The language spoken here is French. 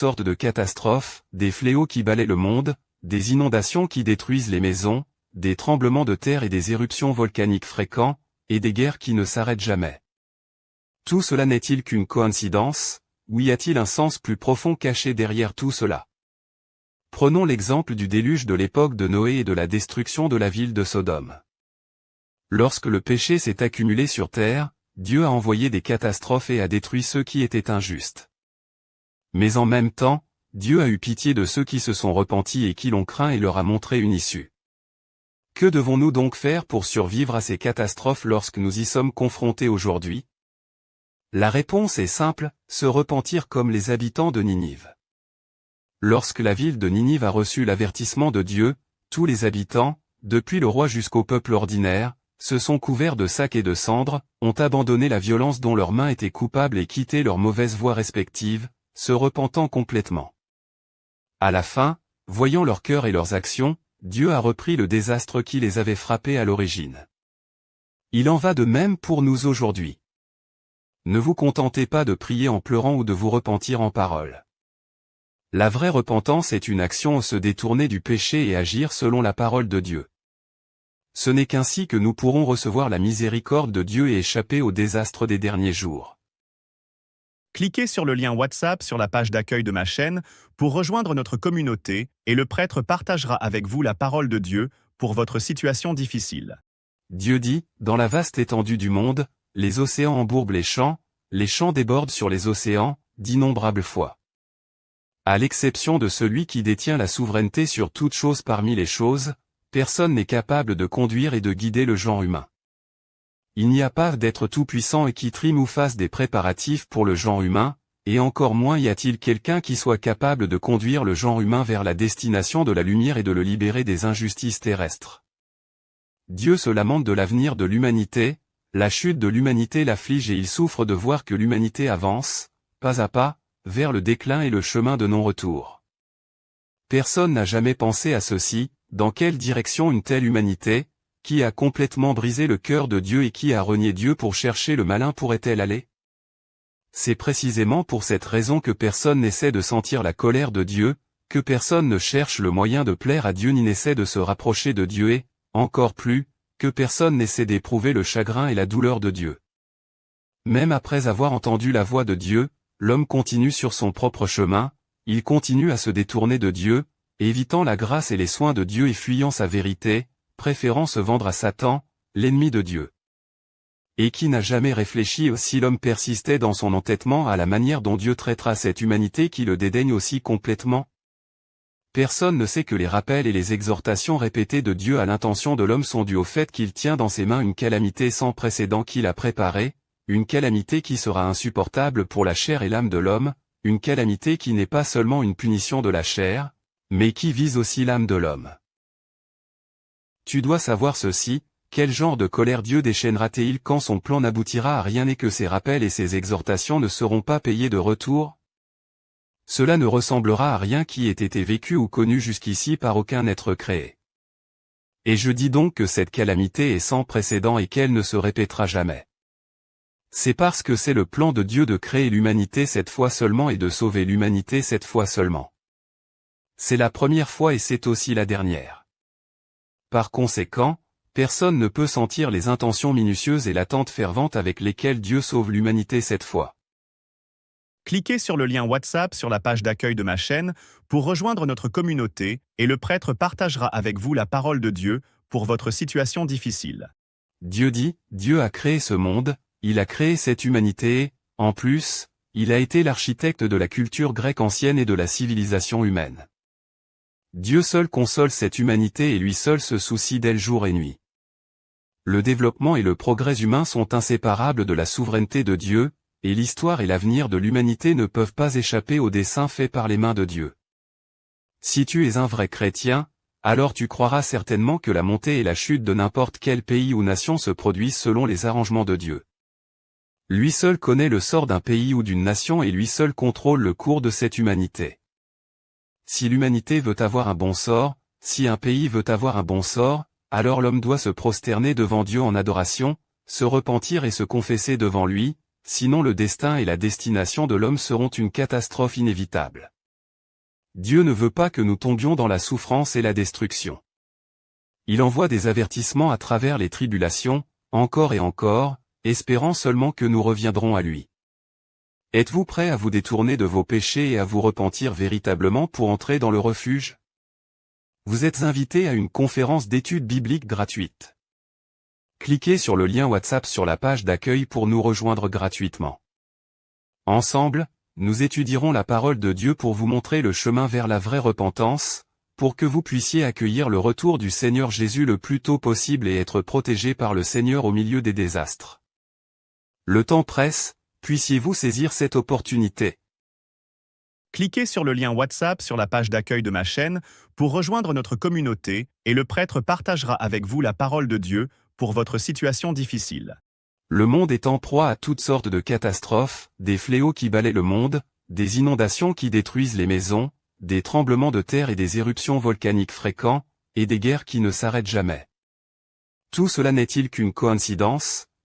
sortes de catastrophes, des fléaux qui balaient le monde, des inondations qui détruisent les maisons, des tremblements de terre et des éruptions volcaniques fréquents, et des guerres qui ne s'arrêtent jamais. Tout cela n'est-il qu'une coïncidence, ou y a-t-il un sens plus profond caché derrière tout cela? Prenons l'exemple du déluge de l'époque de Noé et de la destruction de la ville de Sodome. Lorsque le péché s'est accumulé sur terre, Dieu a envoyé des catastrophes et a détruit ceux qui étaient injustes. Mais en même temps, Dieu a eu pitié de ceux qui se sont repentis et qui l'ont craint et leur a montré une issue. Que devons-nous donc faire pour survivre à ces catastrophes lorsque nous y sommes confrontés aujourd'hui? La réponse est simple, se repentir comme les habitants de Ninive. Lorsque la ville de Ninive a reçu l'avertissement de Dieu, tous les habitants, depuis le roi jusqu'au peuple ordinaire, se sont couverts de sacs et de cendres, ont abandonné la violence dont leurs mains étaient coupables et quitté leurs mauvaises voies respectives, se repentant complètement. À la fin, voyant leur cœur et leurs actions, Dieu a repris le désastre qui les avait frappés à l'origine. Il en va de même pour nous aujourd'hui. Ne vous contentez pas de prier en pleurant ou de vous repentir en paroles. La vraie repentance est une action où se détourner du péché et agir selon la parole de Dieu. Ce n'est qu'ainsi que nous pourrons recevoir la miséricorde de Dieu et échapper au désastre des derniers jours. Cliquez sur le lien WhatsApp sur la page d'accueil de ma chaîne pour rejoindre notre communauté et le prêtre partagera avec vous la parole de Dieu pour votre situation difficile. Dieu dit, dans la vaste étendue du monde, les océans embourbent les champs débordent sur les océans, d'innombrables fois. À l'exception de celui qui détient la souveraineté sur toute chose parmi les choses, personne n'est capable de conduire et de guider le genre humain. Il n'y a pas d'être tout-puissant et qui trime ou fasse des préparatifs pour le genre humain, et encore moins y a-t-il quelqu'un qui soit capable de conduire le genre humain vers la destination de la lumière et de le libérer des injustices terrestres. Dieu se lamente de l'avenir de l'humanité, la chute de l'humanité l'afflige et il souffre de voir que l'humanité avance, pas à pas, vers le déclin et le chemin de non-retour. Personne n'a jamais pensé à ceci, dans quelle direction une telle humanité, qui a complètement brisé le cœur de Dieu et qui a renié Dieu pour chercher le malin pourrait-elle aller? C'est précisément pour cette raison que personne n'essaie de sentir la colère de Dieu, que personne ne cherche le moyen de plaire à Dieu ni n'essaie de se rapprocher de Dieu et, encore plus, que personne n'essaie d'éprouver le chagrin et la douleur de Dieu. Même après avoir entendu la voix de Dieu, l'homme continue sur son propre chemin, il continue à se détourner de Dieu, évitant la grâce et les soins de Dieu et fuyant sa vérité, préférant se vendre à Satan, l'ennemi de Dieu. Et qui n'a jamais réfléchi si l'homme persistait dans son entêtement à la manière dont Dieu traitera cette humanité qui le dédaigne aussi complètement? Personne ne sait que les rappels et les exhortations répétées de Dieu à l'intention de l'homme sont dus au fait qu'il tient dans ses mains une calamité sans précédent qu'il a préparée, une calamité qui sera insupportable pour la chair et l'âme de l'homme, une calamité qui n'est pas seulement une punition de la chair, mais qui vise aussi l'âme de l'homme. Tu dois savoir ceci, quel genre de colère Dieu déchaînera-t-il quand son plan n'aboutira à rien et que ses rappels et ses exhortations ne seront pas payés de retour? Cela ne ressemblera à rien qui ait été vécu ou connu jusqu'ici par aucun être créé. Et je dis donc que cette calamité est sans précédent et qu'elle ne se répétera jamais. C'est parce que c'est le plan de Dieu de créer l'humanité cette fois seulement et de sauver l'humanité cette fois seulement. C'est la première fois et c'est aussi la dernière. Par conséquent, personne ne peut sentir les intentions minutieuses et l'attente fervente avec lesquelles Dieu sauve l'humanité cette fois. Cliquez sur le lien WhatsApp sur la page d'accueil de ma chaîne pour rejoindre notre communauté et le prêtre partagera avec vous la parole de Dieu pour votre situation difficile. Dieu dit, Dieu a créé ce monde, il a créé cette humanité et, en plus, il a été l'architecte de la culture grecque ancienne et de la civilisation humaine. Dieu seul console cette humanité et lui seul se soucie d'elle jour et nuit. Le développement et le progrès humain sont inséparables de la souveraineté de Dieu, et l'histoire et l'avenir de l'humanité ne peuvent pas échapper aux desseins faits par les mains de Dieu. Si tu es un vrai chrétien, alors tu croiras certainement que la montée et la chute de n'importe quel pays ou nation se produisent selon les arrangements de Dieu. Lui seul connaît le sort d'un pays ou d'une nation et lui seul contrôle le cours de cette humanité. Si l'humanité veut avoir un bon sort, si un pays veut avoir un bon sort, alors l'homme doit se prosterner devant Dieu en adoration, se repentir et se confesser devant lui, sinon le destin et la destination de l'homme seront une catastrophe inévitable. Dieu ne veut pas que nous tombions dans la souffrance et la destruction. Il envoie des avertissements à travers les tribulations, encore et encore, espérant seulement que nous reviendrons à lui. Êtes-vous prêt à vous détourner de vos péchés et à vous repentir véritablement pour entrer dans le refuge? Vous êtes invité à une conférence d'études bibliques gratuite. Cliquez sur le lien WhatsApp sur la page d'accueil pour nous rejoindre gratuitement. Ensemble, nous étudierons la parole de Dieu pour vous montrer le chemin vers la vraie repentance, pour que vous puissiez accueillir le retour du Seigneur Jésus le plus tôt possible et être protégé par le Seigneur au milieu des désastres. Le temps presse, puissiez-vous saisir cette opportunité? Cliquez sur le lien WhatsApp sur la page d'accueil de ma chaîne pour rejoindre notre communauté et le prêtre partagera avec vous la parole de Dieu pour votre situation difficile. Le monde est en proie à toutes sortes de catastrophes, des fléaux qui balaient le monde, des inondations qui détruisent les maisons, des tremblements de terre et des éruptions volcaniques fréquents, et des guerres qui ne s'arrêtent jamais. Tout cela n'est-il qu'une coïncidence?